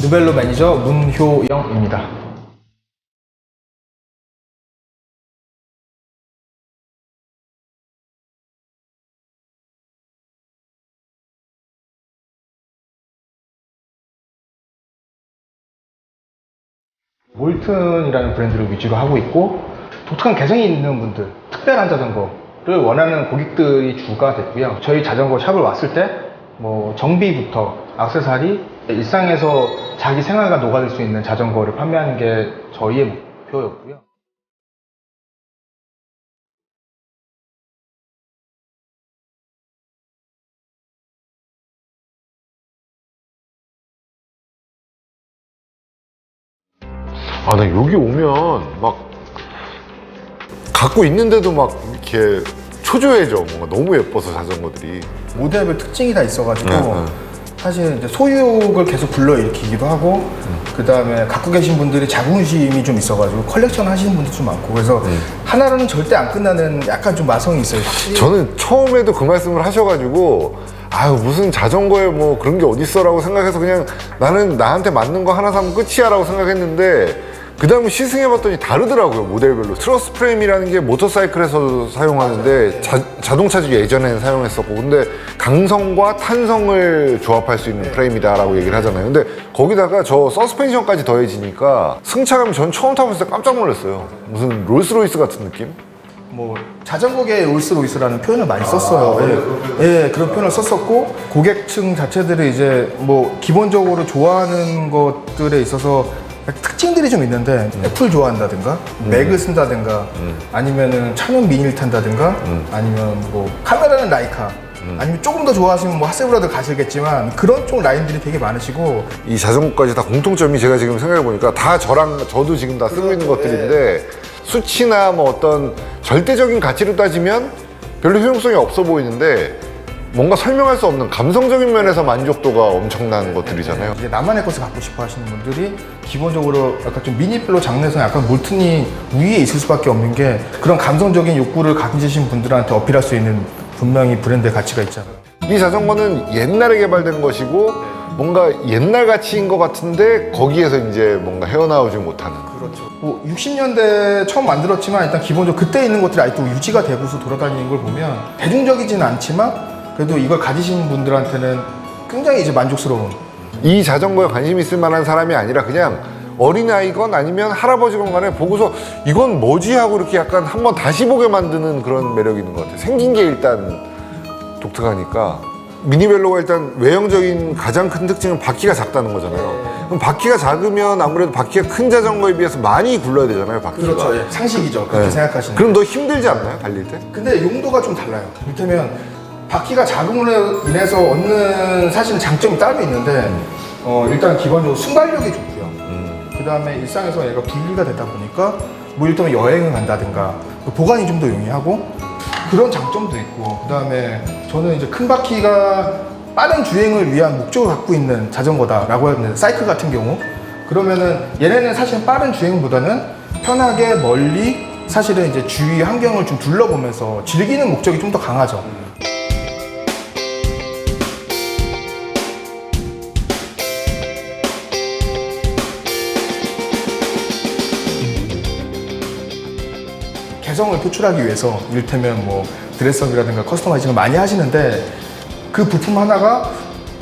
누벨로 매니저 문효영입니다. 몰튼이라는 브랜드를 위주로 하고 있고, 독특한 개성이 있는 분들, 특별한 자전거를 원하는 고객들이 주가 됐고요. 저희 자전거 샵을 왔을 때 정비부터 액세서리, 일상에서 자기 생활과 녹아들 수 있는 자전거를 판매하는 게 저희의 목표였고요. 아, 나 여기 오면 막 갖고 있는데도 막 이렇게 초조해져. 뭔가 너무 예뻐서 자전거들이. 모델별 특징이 다 있어가지고 네. 사실 이제 소유욕을 계속 불러일으키기도 하고, 그 다음에 갖고 계신 분들이 자긍심이 좀 있어가지고 컬렉션 하시는 분들 좀 많고, 그래서 하나로는 절대 안 끝나는 약간 좀 마성이 있어요. 저는 처음에도 그 말씀을 하셔가지고 아유 무슨 자전거에 뭐 그런 게 어딨어 라고 생각해서 그냥 나는 나한테 맞는 거 하나 사면 끝이야 라고 생각했는데, 그 다음에 시승해봤더니 다르더라고요. 모델별로. 트러스 프레임이라는 게 모터사이클에서도 사용하는데 자동차도 예전에는 사용했었고, 근데 강성과 탄성을 조합할 수 있는 프레임이다 라고 얘기를 하잖아요. 근데 거기다가 저 서스펜션까지 더해지니까 승차감이 전 처음 타봤을 때 깜짝 놀랐어요. 무슨 롤스로이스 같은 느낌? 자전거계의 롤스로이스라는 표현을 많이 썼어요. 예, 그런 표현을 썼었고, 고객층 자체들이 이제 기본적으로 좋아하는 것들에 있어서 특징들이 좀 있는데, 애플 좋아한다든가, 맥을 쓴다든가, 아니면은 차는 미니를 탄다든가, 아니면 카메라는 라이카, 아니면 조금 더 좋아하시면 하세브라도 가시겠지만, 그런 쪽 라인들이 되게 많으시고. 이 자전거까지 다 공통점이 제가 지금 생각해보니까 다 저도 지금 다 쓰고 있는 것들인데, 수치나 어떤 절대적인 가치로 따지면 별로 효용성이 없어 보이는데, 뭔가 설명할 수 없는 감성적인 면에서 만족도가 엄청난 것들이잖아요. 이제 나만의 것을 갖고 싶어 하시는 분들이 기본적으로 약간 좀 미니필로 장르에서 약간 몰튼이 우위에 있을 수밖에 없는 게, 그런 감성적인 욕구를 가지신 분들한테 어필할 수 있는 분명히 브랜드의 가치가 있잖아요. 이 자전거는 옛날에 개발된 것이고 뭔가 옛날 가치인 것 같은데 거기에서 이제 뭔가 헤어나오지 못하는. 그렇죠. 60년대 처음 만들었지만 일단 기본적으로 그때 있는 것들이 아직도 유지가 되고서 돌아다니는 걸 보면 대중적이지는 않지만 그래도 이걸 가지신 분들한테는 굉장히 이제 만족스러운. 이 자전거에 관심 있을 만한 사람이 아니라 그냥 어린아이건 아니면 할아버지건 간에 보고서 이건 뭐지 하고 이렇게 약간 한번 다시 보게 만드는 그런 매력이 있는 것 같아요. 생긴 게 일단 독특하니까. 미니벨로가 일단 외형적인 가장 큰 특징은 바퀴가 작다는 거잖아요. 그럼 바퀴가 작으면 아무래도 바퀴가 큰 자전거에 비해서 많이 굴러야 되잖아요, 바퀴가. 그렇죠. 예. 상식이죠. 그렇게 생각하시는. 그럼 더 힘들지 않나요, 달릴 때? 근데 용도가 좀 달라요. 이를테면 바퀴가 작음으로 인해서 얻는 사실은 장점이 따로 있는데, 일단 기본적으로 순발력이 좋고요. 그 다음에 일상에서 얘가 분리가 되다 보니까 이를테면 여행을 간다든가 보관이 좀 더 용이하고 그런 장점도 있고, 그 다음에 저는 이제 큰 바퀴가 빠른 주행을 위한 목적을 갖고 있는 자전거다라고 하는데, 사이클 같은 경우 그러면은 얘네는 사실 빠른 주행보다는 편하게 멀리 사실은 이제 주위 환경을 좀 둘러보면서 즐기는 목적이 좀 더 강하죠. 개성을 표출하기 위해서 이를테면 드레스업이라든가 커스터마이징을 많이 하시는데, 그 부품 하나가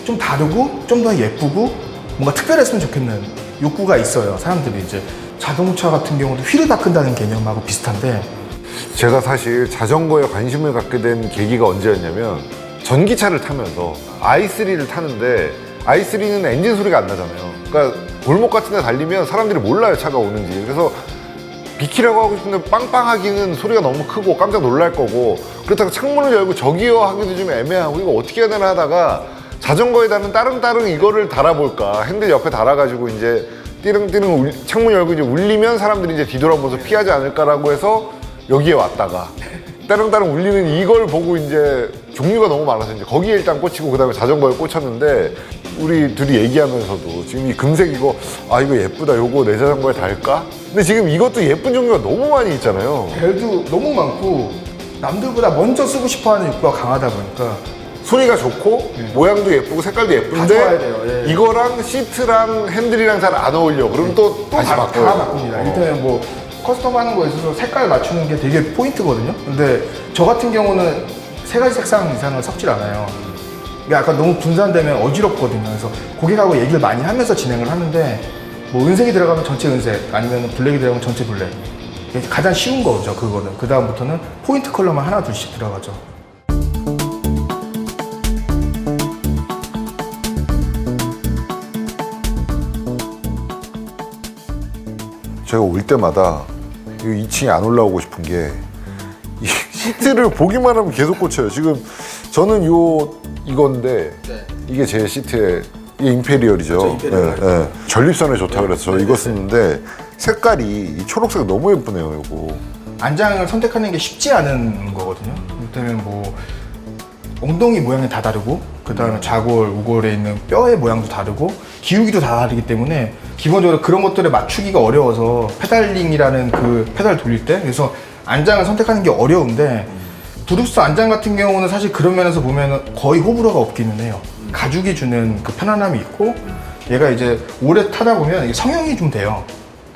좀 다르고 좀 더 예쁘고 뭔가 특별했으면 좋겠는 욕구가 있어요. 사람들이 이제 자동차 같은 경우도 휠을 바꾼다는 개념하고 비슷한데, 제가 사실 자전거에 관심을 갖게 된 계기가 언제였냐면 전기차를 타면서 i3를 타는데 i3는 엔진 소리가 안 나잖아요. 그러니까 골목 같은 데 달리면 사람들이 몰라요, 차가 오는지. 그래서 비키라고 하고 싶은데 빵빵하기는 소리가 너무 크고 깜짝 놀랄 거고, 그렇다고 창문을 열고 저기요 하기도 좀 애매하고 이거 어떻게 해야 되나 하다가 자전거에다는 따릉따릉 이거를 달아볼까, 핸들 옆에 달아가지고 이제 띠릉띠릉 창문 열고 이제 울리면 사람들이 이제 뒤돌아보면서 피하지 않을까라고 해서 여기에 왔다가 따릉따릉 울리는 이걸 보고 이제 종류가 너무 많아서 이제 거기에 일단 꽂히고 그 다음에 자전거에 꽂혔는데, 우리 둘이 얘기하면서도 지금 이 금색 이거 이거 예쁘다, 요거 내 자전거에 달까? 근데 지금 이것도 예쁜 종류가 너무 많이 있잖아요. 벨도 너무 많고 남들보다 먼저 쓰고 싶어하는 욕구가 강하다 보니까 소리가 좋고 모양도 예쁘고 색깔도 예쁜데 좋아야 돼요. 예. 이거랑 시트랑 핸들이랑 잘 안 어울려. 그럼 또 다시 다 바꿔요. 바꿉니다. 일단은 뭐 커스텀 하는 거에 있어서 색깔 맞추는 게 되게 포인트거든요. 근데 저 같은 경우는 세 가지 색상 이상을 섞질 않아요. 이게 약간 너무 분산되면 어지럽거든요. 그래서 고객하고 얘기를 많이 하면서 진행을 하는데 뭐 은색이 들어가면 전체 은색 아니면 블랙이 들어가면 전체 블랙. 이게 가장 쉬운 거죠, 그거는. 그 다음부터는 포인트 컬러만 하나 둘씩 들어가죠. 제가 올 때마다 이 2층에 안 올라오고 싶은 게 이 시트를 보기만 하면 계속 꽂혀요. 지금 저는 이건데 이게 제 시트의 이게 임페리얼이죠. 그렇죠, 임페리얼. 예. 전립선에 좋다 그래서 저 이거 쓰는데 색깔이 이 초록색 너무 예쁘네요. 이거. 안장을 선택하는 게 쉽지 않은 거거든요. 일단은 뭐 엉덩이 모양이 다 다르고 그 다음에 좌골, 우골에 있는 뼈의 모양도 다르고 기울기도 다 다르기 때문에 기본적으로 그런 것들을 맞추기가 어려워서 페달링이라는 그 페달 돌릴 때 그래서 안장을 선택하는 게 어려운데 브루스 안장 같은 경우는 사실 그런 면에서 보면 거의 호불호가 없기는 해요. 가죽이 주는 그 편안함이 있고 얘가 이제 오래 타다 보면 이게 성형이 좀 돼요.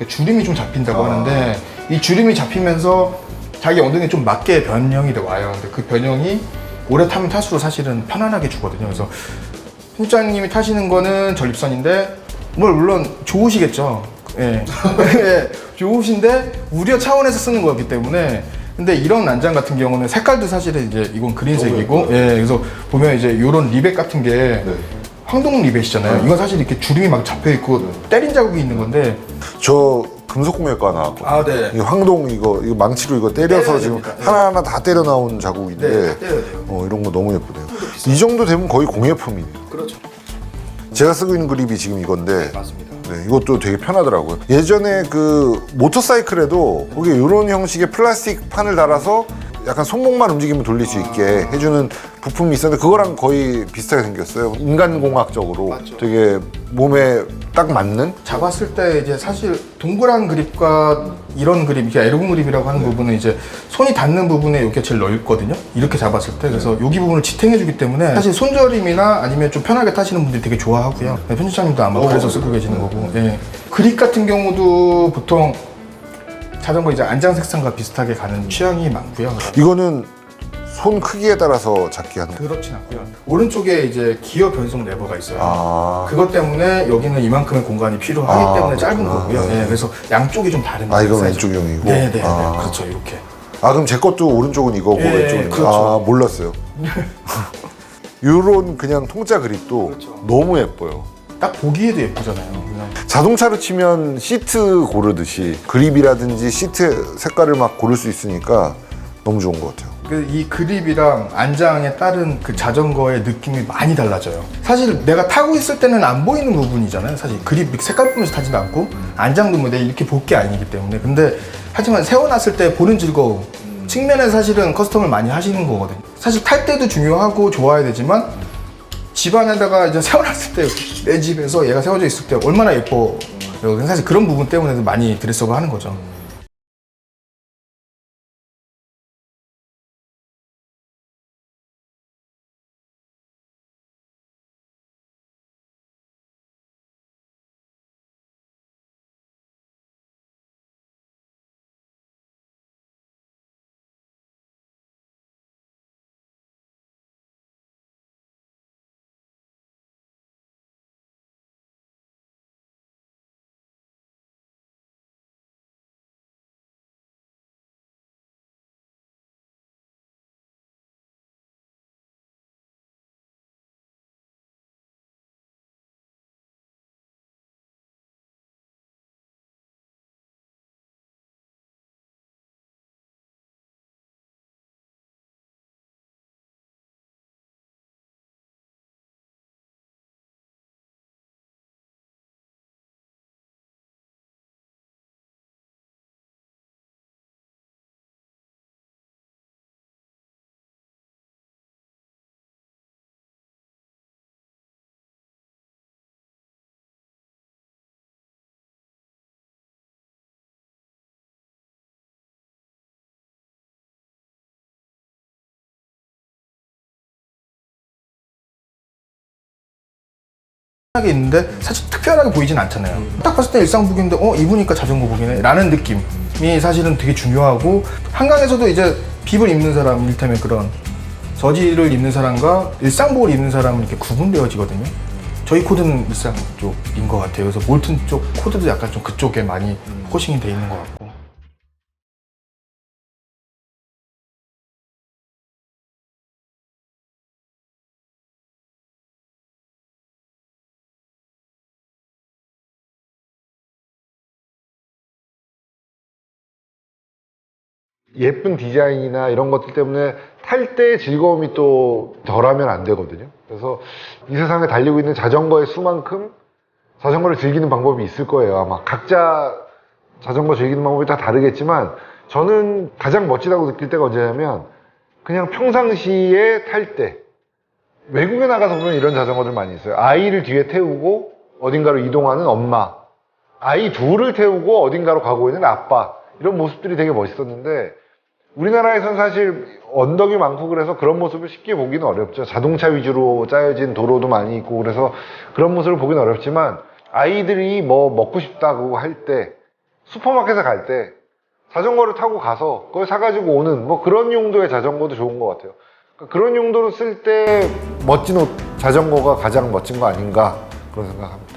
주름이 좀 잡힌다고 하는데 이 주름이 잡히면서 자기 엉덩이에 좀 맞게 변형이 돼 와요. 근데 그 변형이 오래 타면 탈수록 사실은 편안하게 주거든요. 그래서 팀장님이 타시는 거는 전립선인데 물론 좋으시겠죠. 예. 예, 좋으신데 우려 차원에서 쓰는 거기 때문에 근데 이런 안장 같은 경우는 색깔도 사실은 이제 이건 그린색이고 예, 그래서 보면 이제 이런 리벳 같은 게 황동 리벳이잖아요. 이건 사실 이렇게 주름이 막 잡혀 있고 때린 자국이 있는 건데 저 금속공예과 나왔거든요. 아, 네. 이 황동 이거 망치로 이거 때려서 때려야 지금 됩니다. 하나하나 다 때려 나온 자국인데 네, 다 때려야 돼요. 이런 거 너무 예쁘네요. 이 정도 되면 거의 공예품이네요. 그렇죠. 제가 쓰고 있는 그립이 지금 이건데 맞습니다. 네, 이것도 되게 편하더라고요. 예전에 그 모터사이클에도 거기 이런 형식의 플라스틱 판을 달아서 약간 손목만 움직이면 돌릴 수 있게 해주는 부품이 있었는데 그거랑 거의 비슷하게 생겼어요. 인간공학적으로 맞죠. 되게 몸에 딱 맞는. 잡았을 때 이제 사실 동그란 그립과 이런 그립, 이게 에르곤 그립이라고 하는 부분은 이제 손이 닿는 부분에 이게 제일 넓거든요. 이렇게 잡았을 때 그래서 여기 부분을 지탱해주기 때문에 사실 손저림이나 아니면 좀 편하게 타시는 분들이 되게 좋아하고요. 네, 편집장님도 아마 그래서 쓰고 계시는 거고. 예. 그립 같은 경우도 보통 자전거 이제 안장 색상과 비슷하게 가는 취향이 많고요. 이거는 손 크기에 따라서 잡기 하는. 그렇진 않고요. 오른쪽에 이제 기어 변속 레버가 있어요. 아. 그것 때문에 여기는 이만큼의 공간이 필요하기 때문에 짧은 그렇구나. 거고요. 네. 예, 그래서 양쪽이 좀 다른 아, 이건 사이즈. 왼쪽용이고? 네네. 아. 그렇죠. 이렇게. 아, 그럼 제 것도 오른쪽은 이거고 예, 왼쪽은 그렇죠. 아, 몰랐어요. 요런 그냥 통짜 그립도 그렇죠. 너무 예뻐요. 딱 보기에도 예쁘잖아요. 그냥. 자동차로 치면 시트 고르듯이 그립이라든지 시트 색깔을 막 고를 수 있으니까 너무 좋은 것 같아요. 이 그립이랑 안장에 따른 그 자전거의 느낌이 많이 달라져요. 사실 내가 타고 있을 때는 안 보이는 부분이잖아요. 사실 그립 색깔 보면서 타지도 않고 안장도 뭐 내 이렇게 볼 게 아니기 때문에. 근데 하지만 세워놨을 때 보는 즐거움 측면에서 사실은 커스텀을 많이 하시는 거거든요. 사실 탈 때도 중요하고 좋아야 되지만 집안에다가 이제 세워놨을 때 내 집에서 얘가 세워져 있을 때 얼마나 예뻐. 사실 그런 부분 때문에도 많이 드레스업을 하는 거죠. 하게 있는데 사실 특별하게 보이진 않잖아요. 딱 봤을 때 일상복인데 입으니까 자전거복이네 라는 느낌이 사실은 되게 중요하고, 한강에서도 이제 빕을 입는 사람, 이를테면 그런 저지를 입는 사람과 일상복을 입는 사람은 이렇게 구분되어지거든요. 저희 코드는 일상 쪽인 것 같아요. 그래서 몰튼 쪽 코드도 약간 좀 그쪽에 많이 포커싱이 돼 있는 것 같고. 예쁜 디자인이나 이런 것들 때문에 탈 때 즐거움이 또 덜하면 안 되거든요. 그래서 이 세상에 달리고 있는 자전거의 수만큼 자전거를 즐기는 방법이 있을 거예요. 아마 각자 자전거 즐기는 방법이 다 다르겠지만, 저는 가장 멋지다고 느낄 때가 언제냐면 그냥 평상시에 탈 때. 외국에 나가서 보면 이런 자전거들 많이 있어요. 아이를 뒤에 태우고 어딘가로 이동하는 엄마, 아이 둘을 태우고 어딘가로 가고 있는 아빠, 이런 모습들이 되게 멋있었는데, 우리나라에서는 사실 언덕이 많고 그래서 그런 모습을 쉽게 보기는 어렵죠. 자동차 위주로 짜여진 도로도 많이 있고 그래서 그런 모습을 보기는 어렵지만, 아이들이 뭐 먹고 싶다고 할 때, 슈퍼마켓에 갈 때 자전거를 타고 가서 그걸 사가지고 오는 뭐 그런 용도의 자전거도 좋은 것 같아요. 그러니까 그런 용도로 쓸 때 멋진 옷, 자전거가 가장 멋진 거 아닌가, 그런 생각합니다.